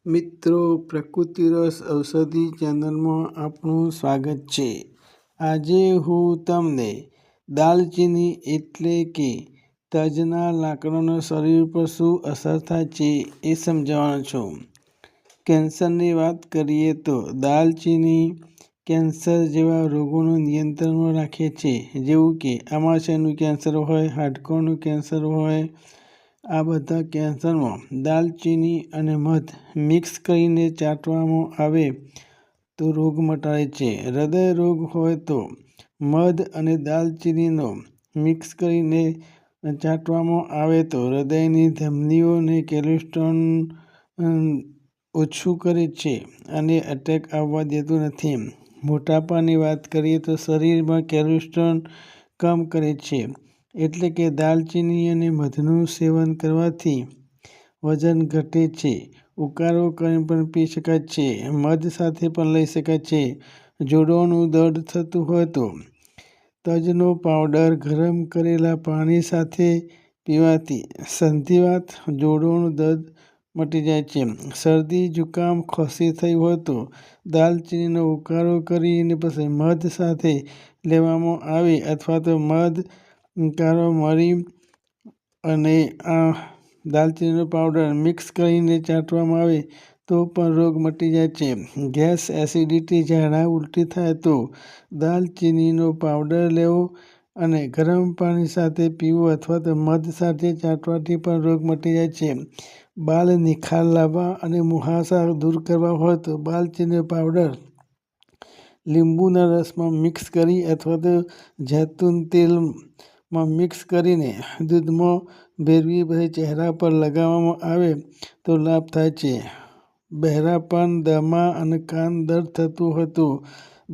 મિત્રો, પ્રકૃતિ રસ ઔષધિ ચેનલમાં આપનું સ્વાગત છે. આજે હું તમને દાલચીની એટલે કે તજના લાકડાનો શરીર પર શું અસર થાય છે એ સમજાવવાનો છું. કેન્સરની વાત કરીએ તો દાલચીની કેન્સર જેવા રોગોનું નિયંત્રણમાં રાખે છે, જેવું કે આમાશયનું કેન્સર હોય, હાડકાનું કેન્સર હોય. આ બધા કેન્સરમાં દાલચીની અને મધ મિક્સ કરીને ચાટવામાં આવે તો રોગ મટાડે છે. હૃદય રોગ હોય તો મધ અને દાલચીનીનો મિક્સ કરીને ચાટવામાં આવે તો હૃદયની ધમનીઓ અને કોલેસ્ટ્રોલ ઓછું કરે છે અને એટેક આવવા દેતું નથી. મોટાપાની વાત કરીએ તો શરીરમાં કોલેસ્ટ્રોલ કમ કરે છે. એટલે કે દાલચીની અને મધનું સેવન કરવાથી વજન ઘટે છે. ઉકાળો કરીને પણ પી શકાય છે. મધ સાથે પણ લઈ શકાય છે. જોડોનું દર્દ થતું હોય તો તજનો પાવડર ગરમ કરેલા પાણી સાથે પીવાથી સંધિવાત, જોડોનું દર્દ મટી જાય છે. શરદી, જુકામ, ખાંસી થઈ હોય તો દાલચીનીનો ઉકાળો કરીને પછી મધ સાથે લેવામાં આવે અથવા તો મધ, કાળો મરી અને આ દાલચીનીનો પાવડર મિક્સ કરીને ચાટવામાં આવે તો પણ રોગ મટી જાય છે. ગેસ, એસિડિટી, ઝાડા, ઉલટી થાય તો દાલચીનીનો પાવડર લેવો અને ગરમ પાણી સાથે પીવું અથવા તો મધ સાથે ચાટવાથી પણ રોગ મટી જાય છે. બાલ નિખાર લાવવા અને મુહાસા દૂર કરવા હોય તો દાલચીનીનો પાવડર લીંબુના રસમાં મિક્સ કરી અથવા તો જૈતુન તેલમાં મિક્સ કરીને દૂધમાં ભેળવી પછી ચહેરા પર લગાવવામાં આવે તો લાભ થાય છે. બહેરાપણ, દમા અને કાન દર્દ થતું હોય તો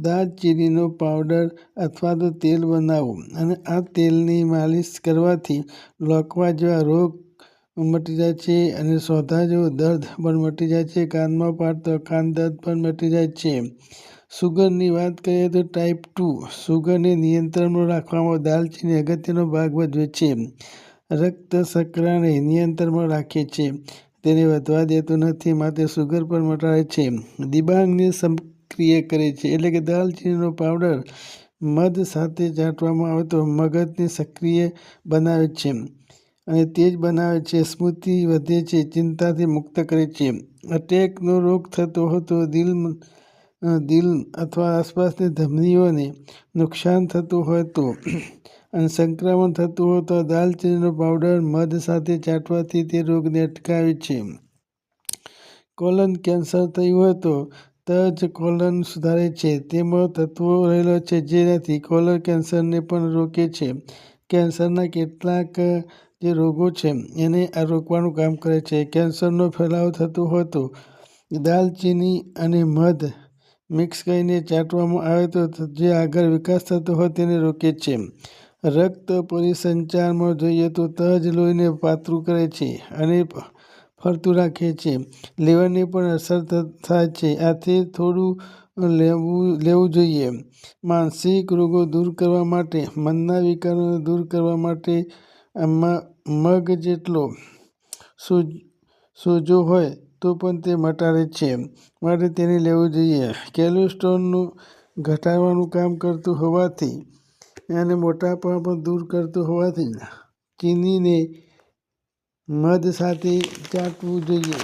દાલચીનીનો પાવડર અથવા તો તેલ બનાવવું અને આ તેલની માલિશ કરવાથી લોકવા જેવા રોગ મટી જાય છે અને સોજા જેવું દર્દ પણ મટી જાય છે. કાનમાં પાડતો કાન દર્દ પણ મટી જાય છે. સુગરની વાત કરીએ તો ટાઈપ 2 સુગરને નિયંત્રણમાં રાખવામાં દાલચીની અગત્યનો ભાગ ભજવે છે. રક્ત શર્કરાને નિયંત્રણમાં રાખે છે. તેને વધવા દેતું નથી, માટે સુગર પણ મટાડે છે. દિમાગને સક્રિય કરે છે. એટલે કે દાલચીનીનો પાવડર મધ સાથે ચાટવામાં આવે તો મગજને સક્રિય બનાવે છે અને તેજ બનાવે છે. સ્મૃતિ વધે છે. ચિંતાથી મુક્ત કરે છે. એટેકનો રોગ થતો હોય તો દિલ અથવા આસપાસની ધમનીઓને નુકસાન થતું હોય તો અને સંક્રમણ થતું હોય તો દાલચીનીનો પાવડર મધ સાથે ચાટવાથી તે રોગને અટકાવે છે. કોલન કેન્સર થયું હોય તો તજ કોલન સુધારે છે. તેમાં તત્વો રહેલા છે જેનાથી કોલન કેન્સરને પણ રોકે છે. કેન્સરના કેટલાક જે રોગો છે એને આ રોકવાનું કામ કરે છે. કેન્સરનો ફેલાવો થતો હોય તો દાલચીની અને મધ મિક્સ કરીને ચાટવામાં આવે તો જે આગળ વિકાસ થતો હોય તેને રોકે છે. રક્ત પરિસંચારમાં જોઈએ તો તજ લોહીને પાતળું કરે છે અને ફરતું રાખે છે. લીવરને પણ અસર થાય છે. આથી થોડું લેવું જોઈએ. માનસિક રોગો દૂર કરવા માટે, મનના વિકારોને દૂર કરવા માટે મગ જેટલો સોજો હોય તો પણ તે મટાડે છે, માટે તેને લેવું જોઈએ. કોલેસ્ટ્રોલનું ઘટાડવાનું કામ કરતું હોવાથી અને મોટાપા પણ દૂર કરતું હોવાથી ચીનીને મધ સાથે ચાટવું જોઈએ.